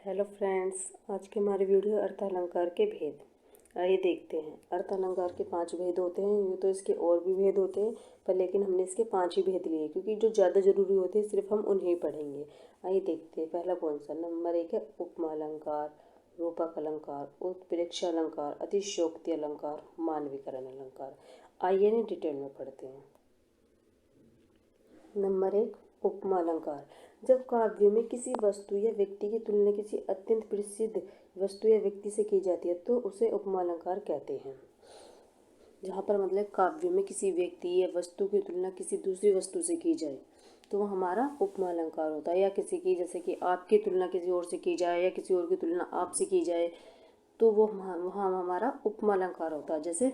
Hello friends, आज के हमारे वीडियो अर्थालंकार के भेद। आइए देखते हैं। अर्थालंकार के 5 भेद होते हैं। यूँ तो इसके और भी भेद होते हैं, पर लेकिन हमने इसके 5 ही भेद लिए क्योंकि जो ज़्यादा ज़रूरी होते हैं सिर्फ हम उन्हें पढ़ेंगे। आइए देखते हैं। पहला कौन सा? नंबर 1 है उपमा अलंकार, रूपक अलंकार, उत्प्रेक्षा अलंकार, अतिशयोक्ति अलंकार, मानवीकरण अलंकार। आइए इन्हें डिटेल में पढ़ते हैं। नंबर 1 उपमा अलंकार। जब काव्य में किसी वस्तु या व्यक्ति की तुलना किसी अत्यंत प्रसिद्ध वस्तु या व्यक्ति से की जाती है तो उसे उपमा अलंकार कहते हैं। जहाँ पर मतलब काव्य में किसी व्यक्ति या वस्तु की तुलना किसी दूसरी वस्तु से की जाए तो वह हमारा उपमा अलंकार होता है। या किसी की, जैसे कि आपकी तुलना किसी और से की जाए या किसी और की तुलना आपसे की जाए तो वो वहाँ हमारा उपमा अलंकार होता है। जैसे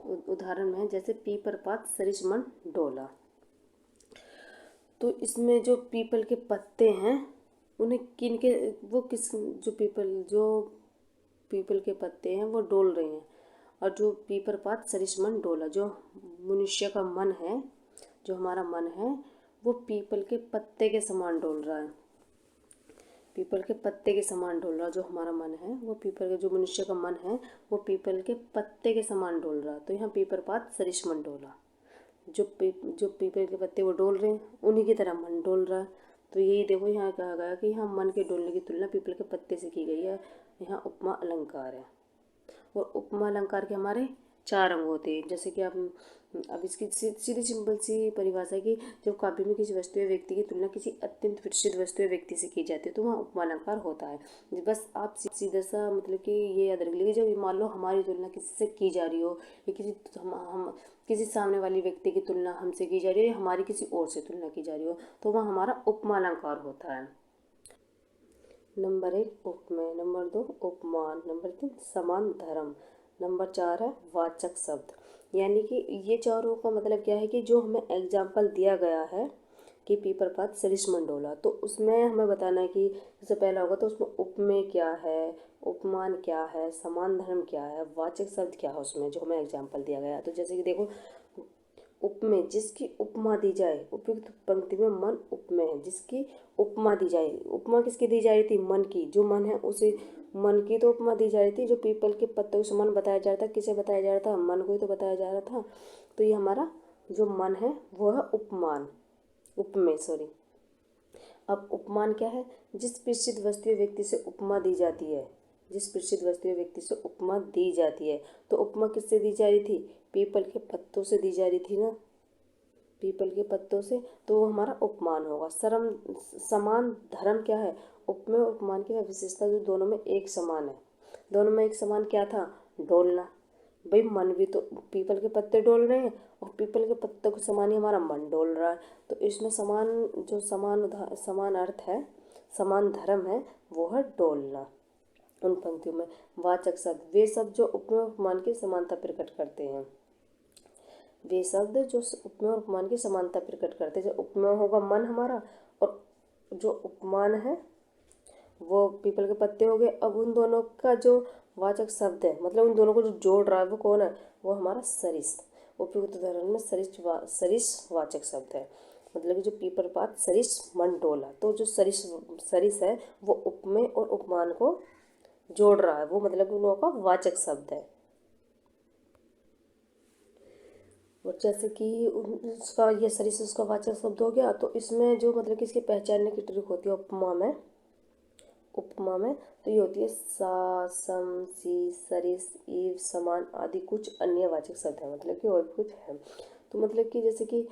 उदाहरण में, जैसे पीपर पात सरिस मन डोला। तो इसमें जो पीपल के पत्ते हैं उन्हें किन के, वो किस, जो पीपल के पत्ते हैं वो डोल रहे हैं। और जो पीपर पात सरिस मन डोला, जो मनुष्य का मन है, जो हमारा मन है वो पीपल के पत्ते के समान डोल रहा है। पीपल के पत्ते के समान डोल रहा है। जो हमारा मन है वो पीपल के, जो मनुष्य का मन है वो पीपल के पत्ते के समान डोल रहा है। तो यहाँ पीपर पात सरिस मन डोला, जो पीपल के पत्ते वो डोल रहे हैं उन्हीं की तरह मन डोल रहा है। तो यही देखो, यहाँ कहा गया कि यहाँ मन के डोलने की तुलना पीपल के पत्ते से की गई है। यहाँ उपमा अलंकार है। और उपमा अलंकार के हमारे 4 अंग होते हैं। जैसे कि आप अब इसकी सीधी सिंपल सी परिभाषा है कि जब काव्य में किसी वस्तु या व्यक्ति की तुलना किसी अत्यंत प्रसिद्ध वस्तु या व्यक्ति से की जाती है तो वहाँ उपमा अलंकार होता है। बस आप सीधा सा मतलब कि ये याद रख लीजिए, जब मान लो हमारी तुलना किसी से की जा रही हो या किसी सामने वाली व्यक्ति की तुलना हमसे की जा रही है या हमारी किसी और से तुलना की जा रही हो तो वह हमारा उपमा अलंकार होता है। नंबर 1 उपमेय, नंबर 2 उपमान, नंबर 3 समान धर्म, नंबर 4 है वाचक शब्द। यानी कि ये चारों का मतलब क्या है कि जो हमें एग्जाम्पल दिया गया है कि पीपर पात सरिस मन डोला, तो उसमें हमें बताना है कि जैसे पहला होगा तो उसमें उपमेय क्या है, उपमान क्या है, समान धर्म क्या है, वाचक शब्द क्या है उसमें जो हमें एग्जाम्पल दिया गया है। तो जैसे कि देखो, उपमेय जिसकी उपमा दी जाए, उपयुक्त पंक्ति में मन उपमेय है जिसकी उपमा दी जाए। उपमा किसकी दी जा रही थी? मन की। जो मन है उसे, मन की तो उपमा दी जा रही थी। जो पीपल के पत्तों के समान बताया जा रहा था, किसे बताया जा रहा था? मन को ही तो बताया जा रहा था। तो ये हमारा जो मन है वो है उपमान, उपमेय सॉरी। अब उपमान क्या है? जिस प्रसिद्ध वस्तु या व्यक्ति से उपमा दी जाती है, जिस प्रसिद्ध वस्तु या व्यक्ति से उपमा दी जाती है। तो उपमा किससे दी जा रही थी? पीपल के पत्तों से दी जा रही थी ना, पीपल के पत्तों से। तो वो हमारा उपमान होगा। समान धर्म क्या है? उपमेय और उपमान की विशेषता जो दोनों में एक समान है। दोनों में एक समान क्या था? डोलना। भाई मन भी तो पीपल के पत्ते डोल रहे हैं और पीपल के पत्तों के समान ही हमारा मन डोल रहा है। तो इसमें समान, जो समान अर्थ है, समान धर्म है, वो है डोलना। उन पंक्तियों में वाचक शब्द, वे शब्द जो उपमेय और उपमान की समानता प्रकट करते हैं। वे शब्द जो उपमेय और उपमान की समानता प्रकट करते हैं। जो उपमेय होगा मन हमारा, और जो उपमान है वो पीपल के पत्ते हो गए। अब उन दोनों का जो वाचक शब्द है, मतलब उन दोनों को जो जोड़ रहा है वो कौन है? वो हमारा सरिस। उपयुक्त उदाहरण में सरिस वाचक शब्द है। मतलब जो पीपल पात सरिस मन डोला, तो जो सरिस है वो उपमेय और उपमान को जोड़ रहा है, वो मतलब उन लोगों का वाचक शब्द है। और जैसे कि उसका ये सरिस उसका वाचक शब्द हो गया। तो इसमें जो मतलब कि इसके पहचानने की ट्रिक होती है उपमा में तो ये होती है सा, सम, सी, सरिस, ईव, समान आदि कुछ अन्य वाचक शब्द है, मतलब कि और कुछ है। तो मतलब कि जैसे कि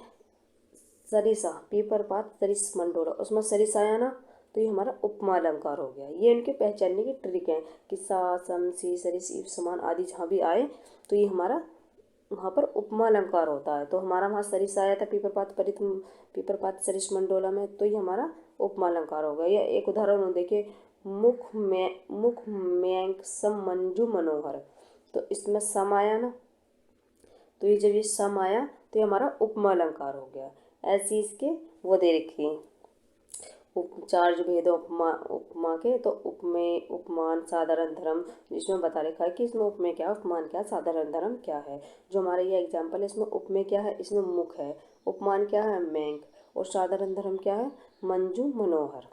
सरिसा, पीपर पात सरिस मंडोला, उसमें सरिस आया ना, तो ये हमारा उपमा अलंकार हो गया। ये इनके पहचानने की ट्रिक है कि सा, सम, सी, सरिस, ईव, समान आदि जहाँ भी आए तो ये हमारा वहाँ पर उपमा अलंकार होता है। तो हमारा वहाँ सरिस आया था पीपर पात सरिस मंडोला में, तो ये हमारा उपमा अलंकार हो गया। या एक उदाहरण देखिए, मुख मयंक सम मंजू मनोहर। तो इसमें सम आया ना, तो ये जब ये सम आया तो ये हमारा उपमा अलंकार हो गया। ऐसे इसके वो दे रखी हैं चार जो भेद उपमा उपमा के। तो उपमेय, उपमान, साधारण धर्म, इसमें बता रखा है कि इसमें उपमेय क्या, उपमान क्या, साधारण धर्म क्या है। जो हमारा ये एग्जाम्पल है, इसमें उपमेय क्या है? इसमें मुख है। उपमान क्या है? मेंक। और साधारण धर्म क्या है? मंजू मनोहर।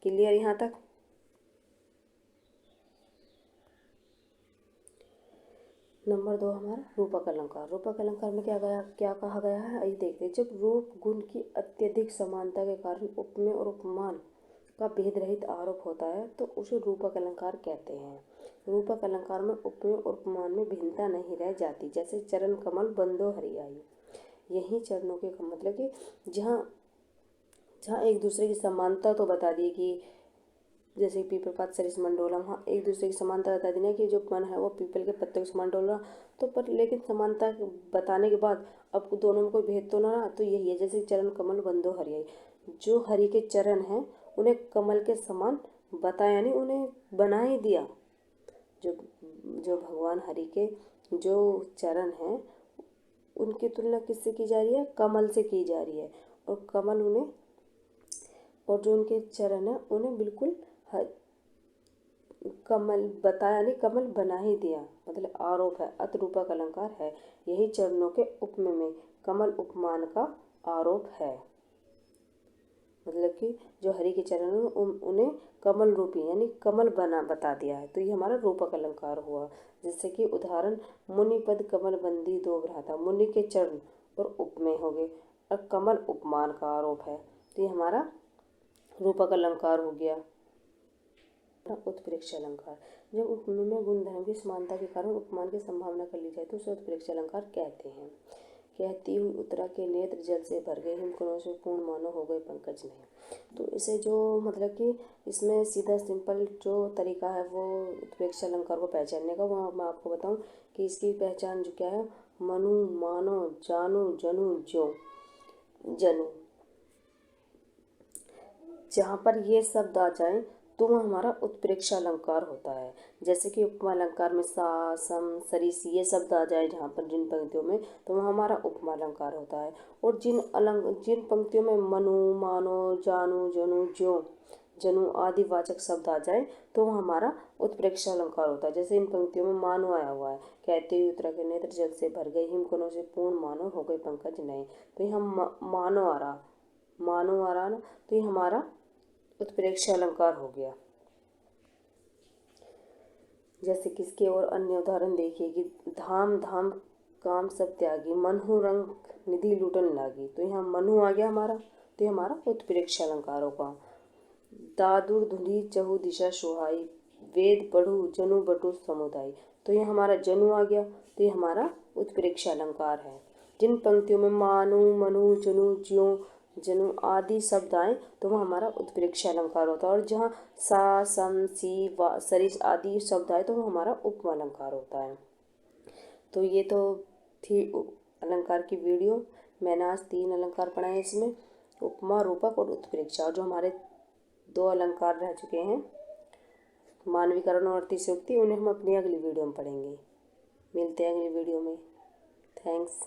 क्लियर यहाँ तक? नंबर 2 हमारा रूपक अलंकार। रूपक अलंकार में क्या कहा गया है, आइए देखते हैं। जब रूप गुण की अत्यधिक समानता के कारण उपमेय और उपमान का भेद रहित आरोप होता है तो उसे रूपक अलंकार कहते हैं। रूपक अलंकार में उपमेय और उपमान में भिन्नता नहीं रह जाती, जैसे चरण कमल बंदो हरियाई। यही चरणों के मतलब कि जहाँ जहाँ एक दूसरे की समानता तो बता दी कि जैसे पीपल पात सरिस मन डोला, वहाँ एक दूसरे की समानता बता देना कि जो मन है वो पीपल के पत्ते के समान डोल रहा, तो पर लेकिन समानता बताने के बाद अब दोनों में कोई भेद तो ना रहा, तो यही है। जैसे चरण कमल बंदो हरियाई, जो हरि के चरण हैं उन्हें कमल के समान बताया, यानी उन्हें बना ही दिया। जो जो भगवान हरि के जो चरण हैं उनकी तुलना किससे की जा रही है, कमल से की जा रही है। और कमल उन्हें, और जो उनके चरण है उन्हें बिल्कुल कमल बताया, यानी कमल बना ही दिया, मतलब आरोप है, अत रूपक अलंकार है। यही चरणों के उपमेय में कमल उपमान का आरोप है, मतलब कि जो हरि के चरण उन्हें कमल रूपी यानी कमल बना बता दिया है, तो ये हमारा रूपक अलंकार हुआ। जैसे कि उदाहरण, मुनि पद कमल बंदी दो भ्राता, मुनि के चरण और उपमेय हो गए, और कमल उपमान का आरोप है, तो ये हमारा रूपक अलंकार हो गया। उत्प्रेक्ष अलंकार, जब उपमेय में गुणधर्म की समानता के कारण उपमान की संभावना कर ली जाए तो उसे उत्प्रेक्ष अलंकार कहते हैं। कहती हुई उत्तरा के नेत्र जल से भर गए, हिमकणों से पूर्ण मानो हो गए पंकज नहीं। तो इसे जो मतलब कि इसमें सीधा सिंपल जो तरीका है वो उत्प्रेक्ष अलंकार को पहचानने का, वो मैं आपको बताऊं कि इसकी पहचान जो क्या है, मनु मानो जानु जनु ज्यों जनु, जहाँ पर ये शब्द आ जाए तो वह हमारा उत्प्रेक्ष अलंकार होता है। जैसे कि उपमा अलंकार में सा सम सरिस ये शब्द आ जाए जहाँ पर जिन पंक्तियों में, तो वह हमारा उपमा अलंकार होता है। और जिन पंक्तियों में मनु मानो जानु जनु ज्यों जनु आदि वाचक शब्द आ जाए तो वह हमारा उत्प्रेक्ष अलंकार होता है। जैसे इन पंक्तियों में मानो आया हुआ है, कहते हुए उत्तरा के नेत्र जल से भर गए, हिमकणों से पूर्ण मानो हो गए पंकज नए, तो ये हम मानो आ रहा ना, तो ये हमारा उत्प्रेक्ष अलंकार हो गया। जैसे किसके और अन्य उदाहरण देखिए कि धाम धाम काम सब त्यागी, मनहु रंग निधि लूटन लागी, तो यहाँ मनु आ गया हमारा, तो ये हमारा उत्प्रेक्ष अलंकार होगा। दादुर धुंधी चहु दिशा सुहाई, वेद पढ़ू जनु बटु समुदाय, तो ये हमारा जनु आ गया, तो ये हमारा उत्प्रेक्ष अलंकार है। जिन पंक्तियों में मानु मनु जनु ज्यों जनु आदि शब्द आए तो वह हमारा उत्प्रेक्ष अलंकार होता है। और जहाँ सा सम सी वा सरिस आदि शब्द आए तो वह हमारा उपमा अलंकार होता है। तो ये तो थी अलंकार की वीडियो। मैंने आज 3 अलंकार पढ़ाए इसमें, उपमा रूपक और उत्प्रेक्ष, और जो हमारे 2 अलंकार रह चुके हैं मानवीकरण और अतिशयोक्ति, उन्हें हम अपनी अगली वीडियो में पढ़ेंगे। मिलते हैं अगली वीडियो में। थैंक्स।